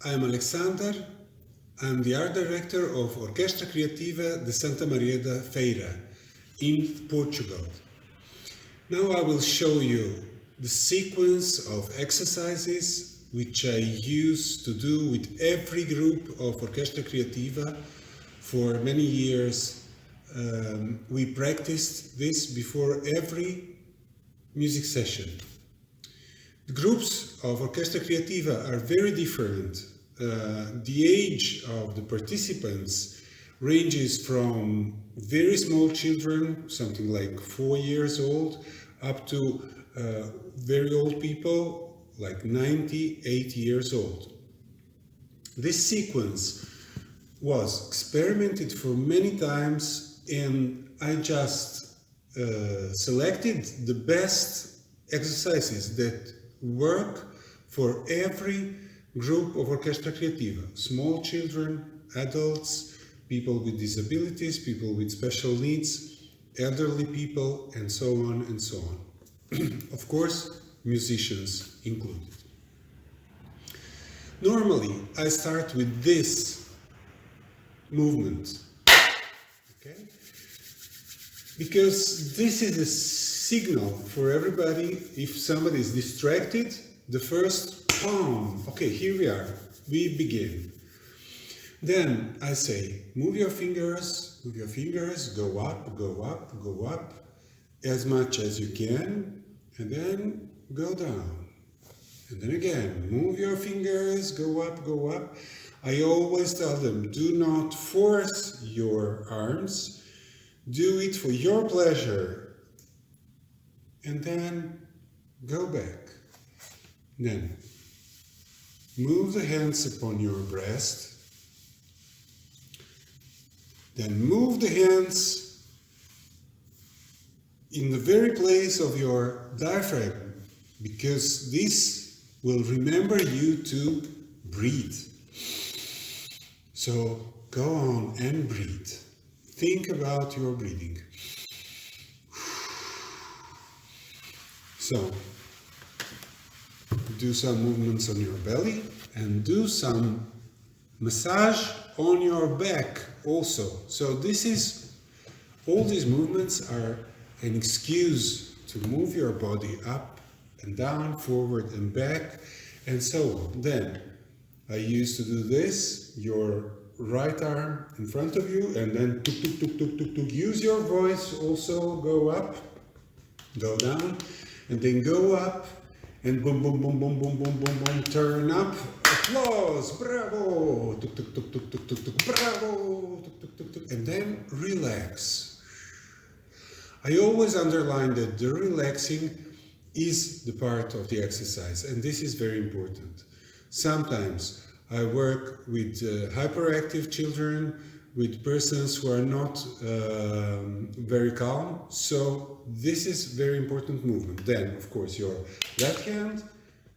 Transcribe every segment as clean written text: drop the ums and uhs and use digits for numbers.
I'm Alexander. I'm the art director of Orquestra Creativa de Santa Maria da Feira in Portugal. Now I will show you the sequence of exercises which I used to do with every group of Orquestra Creativa for many years. We practiced this before every music session. The groups of Orquestra Creativa are very different. The age of the participants ranges from very small children, something like 4 years old, up to very old people, like 98 years old. This sequence was experimented for many times, and I just selected the best exercises that work for every group of Orquestra Creativa. Small children, adults, people with disabilities, people with special needs, elderly people, and so on and so on. Of course, musicians included. Normally, I start with this movement, okay? Because this is a signal for everybody. If somebody is distracted, the first palm, okay, here we are, we begin. Then I say, move your fingers, go up, go up, go up, as much as you can, and then go down. And then again, move your fingers, go up, go up. I always tell them, do not force your arms, do it for your pleasure. And then go back. Then move the hands upon your breast. Then move the hands in the very place of your diaphragm, because this will remember you to breathe. So go on and breathe. Think about your breathing. So do some movements on your belly and do some massage on your back also. So all these movements are an excuse to move your body up and down, forward and back, and so on. Then I used to do this, your right arm in front of you, and then tuk, tuk, tuk, tuk, tuk, tuk. Use your voice also, go up, go down, and then go up, and boom, boom, boom, boom, boom, boom, boom, boom, turn up, applause, bravo, tuk, tuk, tuk, tuk, tuk, tuk, tuk, bravo, tuk, tuk, tuk, tuk, and then relax. I always underline that the relaxing is the part of the exercise, and this is very important. Sometimes I work with hyperactive children, with persons who are not very calm, so this is very important movement. Then, of course, your left hand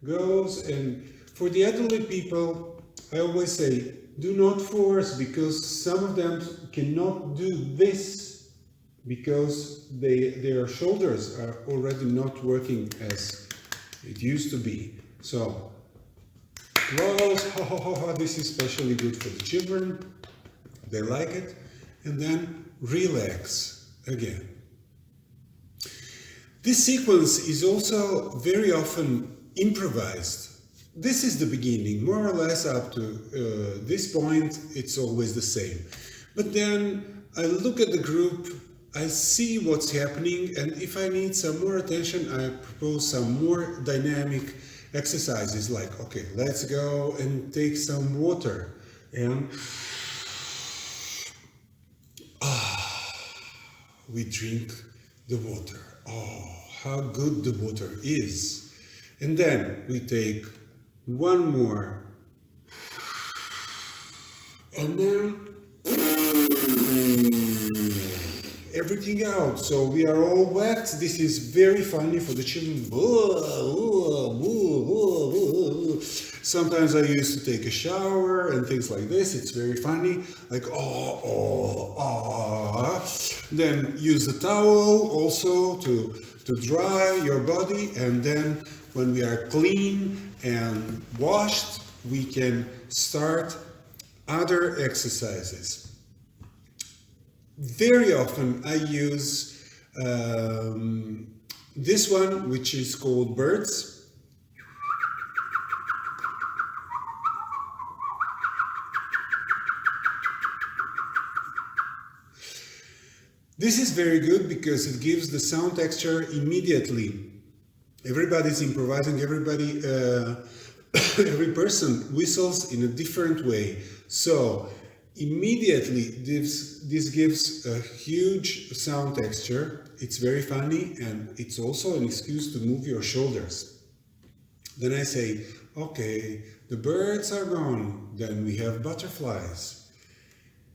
goes, and for the elderly people, I always say, do not force, because some of them cannot do this because their shoulders are already not working as it used to be. So, applause, ha ha ha ha, this is especially good for the children, they like it, and then relax again. This sequence is also very often improvised. This is the beginning, more or less up to this point, it's always the same. But then I look at the group, I see what's happening, and if I need some more attention, I propose some more dynamic exercises like, okay, let's go and take some water, and we drink the water. Oh, how good the water is. And then we take one more, and then everything out. So we are all wet. This is very funny for the children. Sometimes I used to take a shower and things like this. It's very funny. Like, Then use the towel also to dry your body. And then when we are clean and washed, we can start other exercises. Very often I use this one, which is called birds. This is very good because it gives the sound texture immediately. Everybody's improvising, every person whistles in a different way. So immediately this gives a huge sound texture. It's very funny, and it's also an excuse to move your shoulders. Then I say, okay, the birds are gone, then we have butterflies.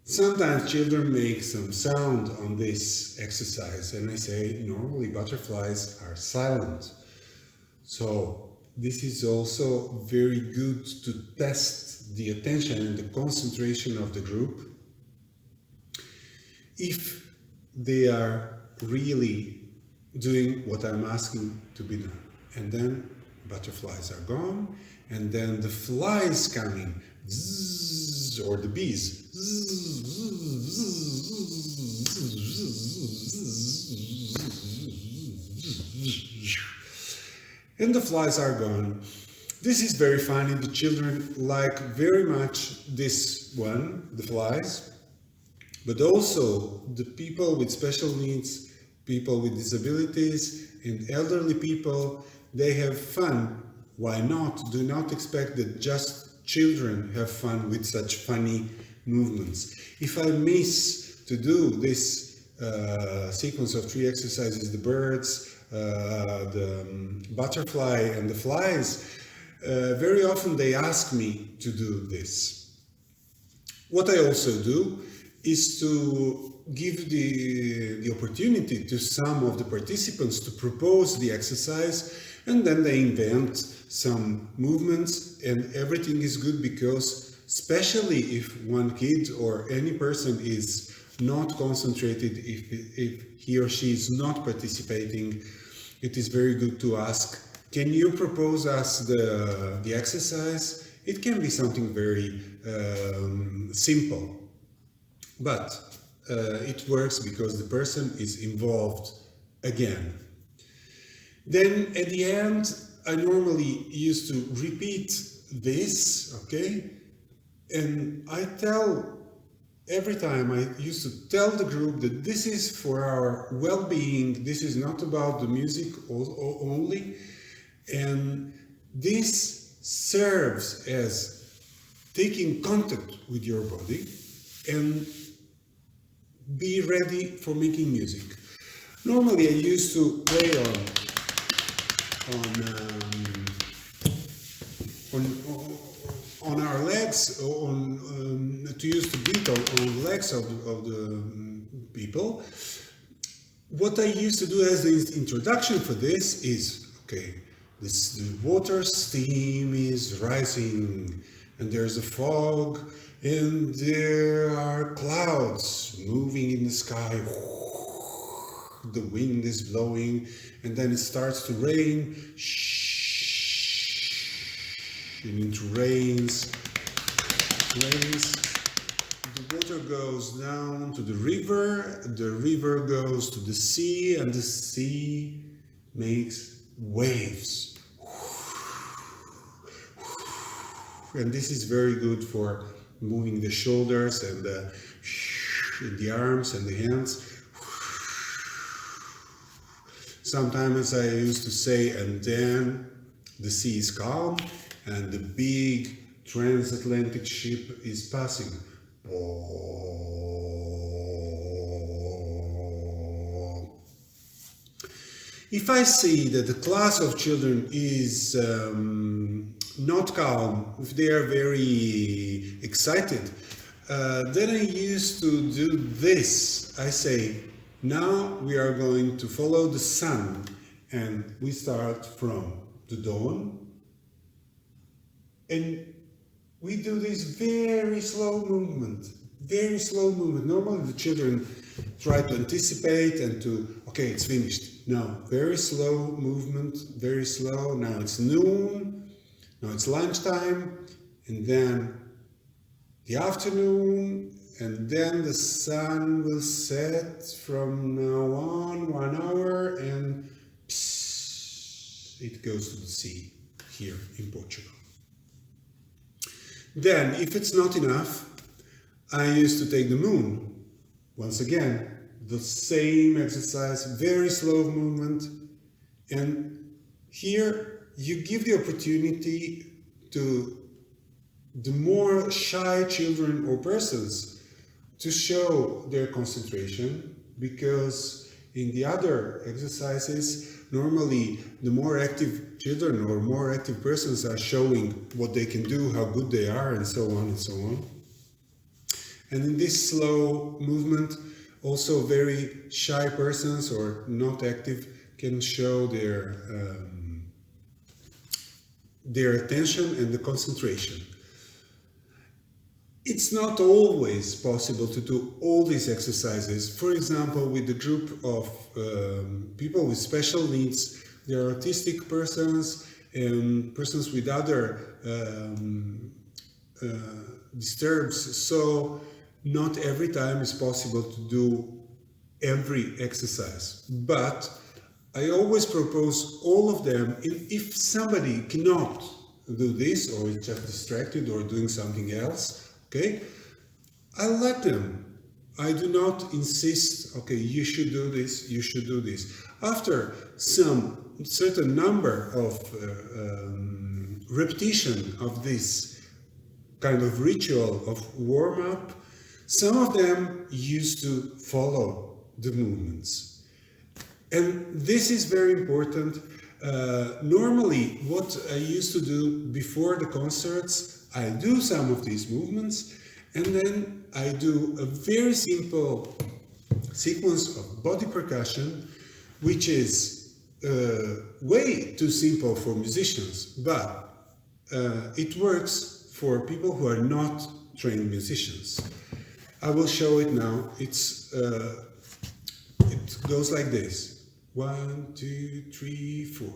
Sometimes children make some sound on this exercise, and I say, normally butterflies are silent. So this is also very good to test the attention and the concentration of the group. If they are really doing what I'm asking to be done. And then butterflies are gone, and then the flies coming, zzz, or the bees. And the flies are gone. This is very funny. The children like very much this one, the flies, but also the people with special needs, people with disabilities, and elderly people, they have fun. Why not? Do not expect that just children have fun with such funny movements. If I miss to do this sequence of 3 exercises, the birds, the butterfly and the flies, very often they ask me to do this. What I also do is to give the opportunity to some of the participants to propose the exercise, and then they invent some movements, and everything is good, because especially if one kid or any person is not concentrated, if he or she is not participating, it is very good to ask, can you propose us the exercise? It can be something very simple, but it works because the person is involved again. Then at the end, I normally used to repeat this, okay? And every time I used to tell the group that this is for our well-being, this is not about the music only, and this serves as taking contact with your body and be ready for making music. Normally I used to play on our legs, to use the beat on the legs of the people. What I used to do as the introduction for this is, okay, the water steam is rising, and there's a fog, and there are clouds moving in the sky. The wind is blowing, and then it starts to rain. And it rains. The water goes down to the river goes to the sea, and the sea makes waves. And this is very good for moving the shoulders and the arms and the hands. Sometimes I used to say, and then the sea is calm and the big transatlantic ship is passing. If I see that the class of children is not calm, if they are very excited, then I used to do this. I say, now we are going to follow the sun, and we start from the dawn, and we do this very slow movement. Normally the children try to anticipate and to, okay, it's finished. No, very slow movement, very slow. Now it's noon, now it's lunchtime, and then the afternoon, and then the sun will set from now on 1 hour, and it goes to the sea here in Portugal. Then, if it's not enough, I used to take the moon. Once again, the same exercise, very slow movement, and here you give the opportunity to the more shy children or persons to show their concentration, because in the other exercises, normally the more active children or more active persons are showing what they can do, how good they are, and so on and so on. And in this slow movement, also very shy persons or not active can show their attention and the concentration. It's not always possible to do all these exercises. For example, with the group of people with special needs, there are autistic persons and persons with other disturbs. So not every time is possible to do every exercise. But I always propose all of them. If somebody cannot do this, or is just distracted or doing something else, okay, I'll let them. I do not insist, okay, you should do this, you should do this. After some certain number of repetition of this kind of ritual of warm-up, some of them used to follow the movements. And this is very important. Normally, what I used to do before the concerts, I do some of these movements, and then I do a very simple sequence of body percussion, which is way too simple for musicians, but it works for people who are not trained musicians. I will show it now. It goes like this. 1, 2, 3, 4.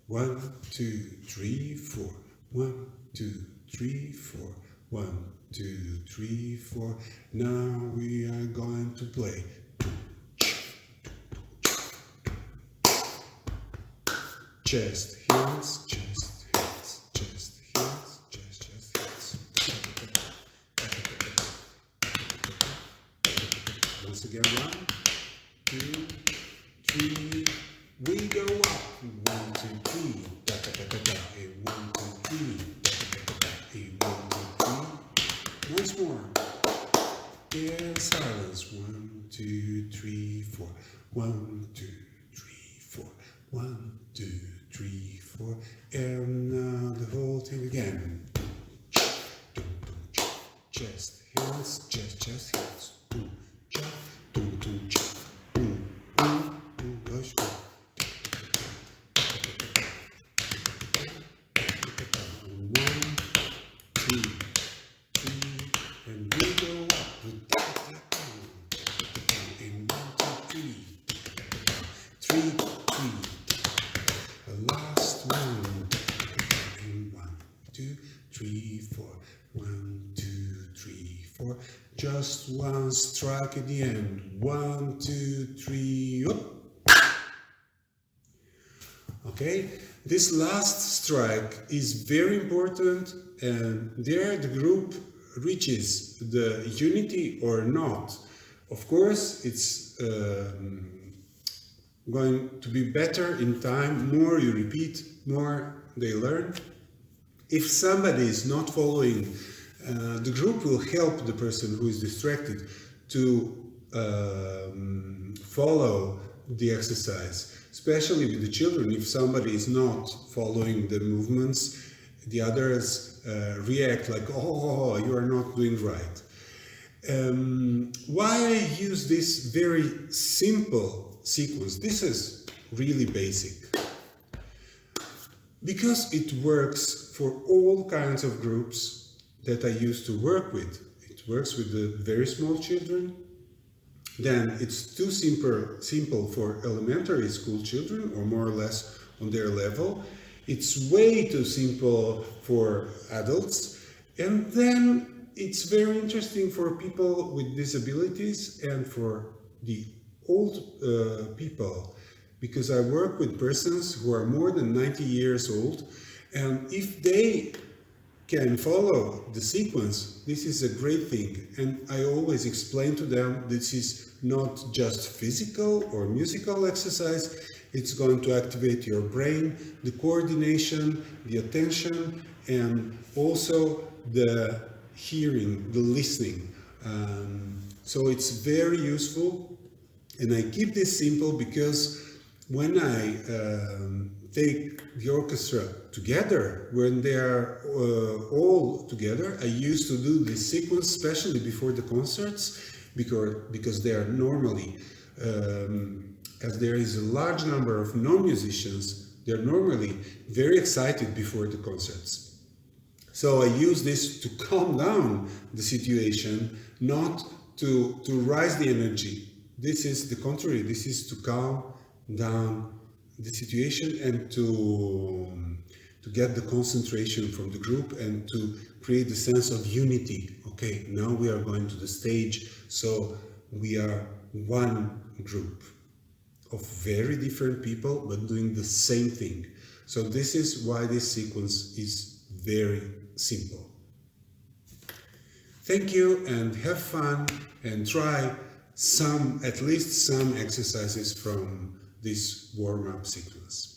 1, 2, 3, 4. 1, 2, 3, 4. 1, 2, 3, 4. Now we are going to play. Chest, hands, chest, hands, chest, hands, chest, hands. Once again, 1, 2, 3. We go up. 1, 2, 3. Da da da da da. 1, 2, 3. Da da da da. 1, 2, 3. Once more. And silence. 1, 2, 3, 4. 1, 2, 3, 4. 1, 2, 3, 4. And now the whole thing again. Chest, hands, chest, chest, hands. Just one strike at the end. 1, 2, 3. Up. Okay, this last strike is very important, and there the group reaches the unity or not. Of course, it's going to be better in time. More you repeat, more they learn. If somebody is not following, the group will help the person who is distracted to follow the exercise, especially with the children. If somebody is not following the movements, the others react like, oh, you are not doing right. Why I use this very simple sequence? This is really basic. Because it works for all kinds of groups that I used to work with. It works with the very small children. Then it's too simple for elementary school children, or more or less on their level. It's way too simple for adults, And then it's very interesting for people with disabilities and for the old people, because I work with persons who are more than 90 years old, and if they can follow the sequence, this is a great thing. And I always explain to them this is not just physical or musical exercise, it's going to activate your brain, the coordination, the attention, and also the hearing, the listening. So it's very useful, and I keep this simple because when I take the orchestra together, when they are all together, I used to do this sequence, especially before the concerts, because they are normally, as there is a large number of non-musicians, they're normally very excited before the concerts. So I use this to calm down the situation, not to rise the energy. This is the contrary. This is to calm down the situation and to get the concentration from the group and to create a sense of unity. Okay, now we are going to the stage, so we are one group of very different people but doing the same thing. So this is why this sequence is very simple. Thank you, and have fun, and try at least some exercises from this warm-up sequence.